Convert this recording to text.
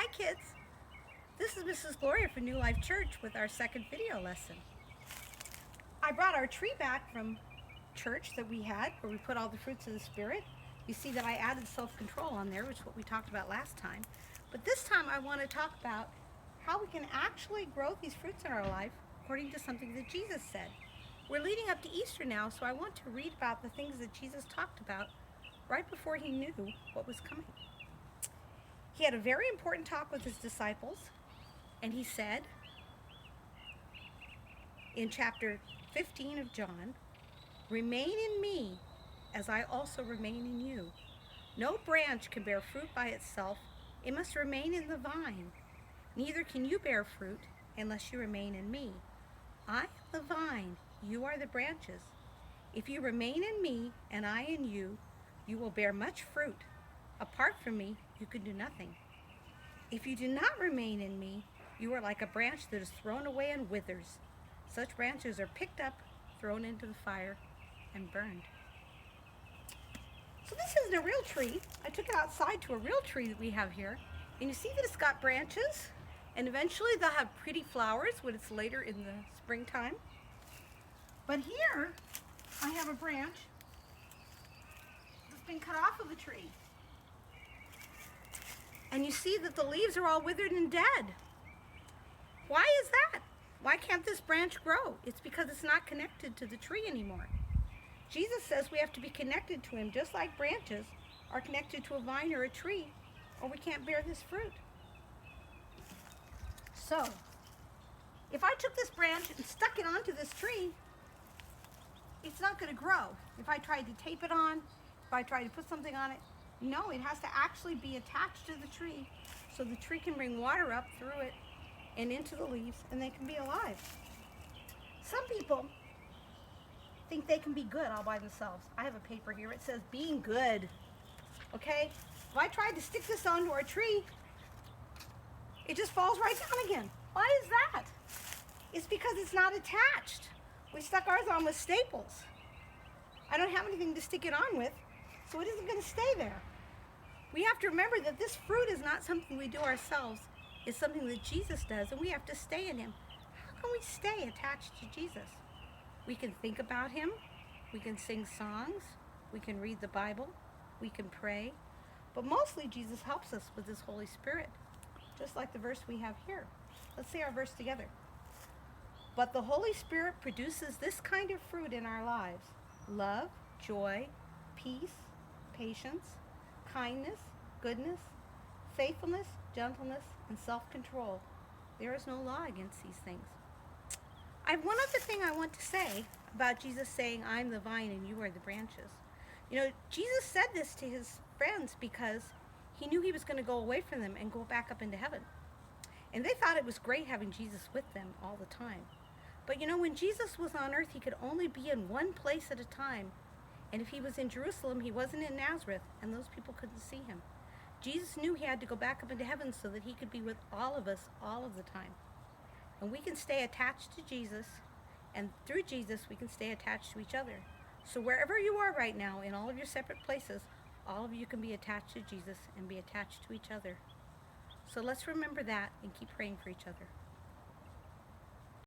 Hi kids, this is Mrs. Gloria from New Life Church with our second video lesson. I brought our tree back from church that we had where we put all the fruits of the Spirit. You see that I added self-control on there, which is what we talked about last time. But this time I want to talk about how we can actually grow these fruits in our life according to something that Jesus said. We're leading up to Easter now, so I want to read about the things that Jesus talked about right before he knew what was coming. He had a very important talk with his disciples, and he said in chapter 15 of John, "Remain in me as I also remain in you. No branch can bear fruit by itself. It must remain in the vine. Neither can you bear fruit unless you remain in me. I am the vine, you are the branches. If you remain in me and I in you, you will bear much fruit. Apart from me, you can do nothing. If you do not remain in me, you are like a branch that is thrown away and withers. Such branches are picked up, thrown into the fire, and burned." So this isn't a real tree. I took it outside to a real tree that we have here. And you see that it's got branches, and eventually they'll have pretty flowers when it's later in the springtime. But here, I have a branch that's been cut off of the tree. And you see that the leaves are all withered and dead. Why is that? Why can't this branch grow? It's because it's not connected to the tree anymore. Jesus says we have to be connected to him just like branches are connected to a vine or a tree, or we can't bear this fruit. So, if I took this branch and stuck it onto this tree, it's not going to grow. If I tried to tape it on, if I tried to put something on it, no, it has to actually be attached to the tree so the tree can bring water up through it and into the leaves and they can be alive. Some people think they can be good all by themselves. I have a paper here. It says being good. Okay? If I tried to stick this onto our tree, it just falls right down again. Why is that? It's because it's not attached. We stuck ours on with staples. I don't have anything to stick it on with, so it isn't going to stay there. We have to remember that this fruit is not something we do ourselves. It's something that Jesus does, and we have to stay in him. How can we stay attached to Jesus? We can think about him. We can sing songs. We can read the Bible. We can pray. But mostly Jesus helps us with his Holy Spirit, just like the verse we have here. Let's say our verse together. "But the Holy Spirit produces this kind of fruit in our lives: love, joy, peace, patience, kindness, goodness, faithfulness, gentleness, and self-control. There is no law against these things." I have one other thing I want to say about Jesus saying, "I'm the vine and you are the branches." You know, Jesus said this to his friends because he knew he was going to go away from them and go back up into heaven. And they thought it was great having Jesus with them all the time. But you know, when Jesus was on earth, he could only be in one place at a time. And if he was in Jerusalem, he wasn't in Nazareth, and those people couldn't see him. Jesus knew he had to go back up into heaven so that he could be with all of us all of the time. And we can stay attached to Jesus, and through Jesus, we can stay attached to each other. So wherever you are right now, in all of your separate places, all of you can be attached to Jesus and be attached to each other. So let's remember that and keep praying for each other.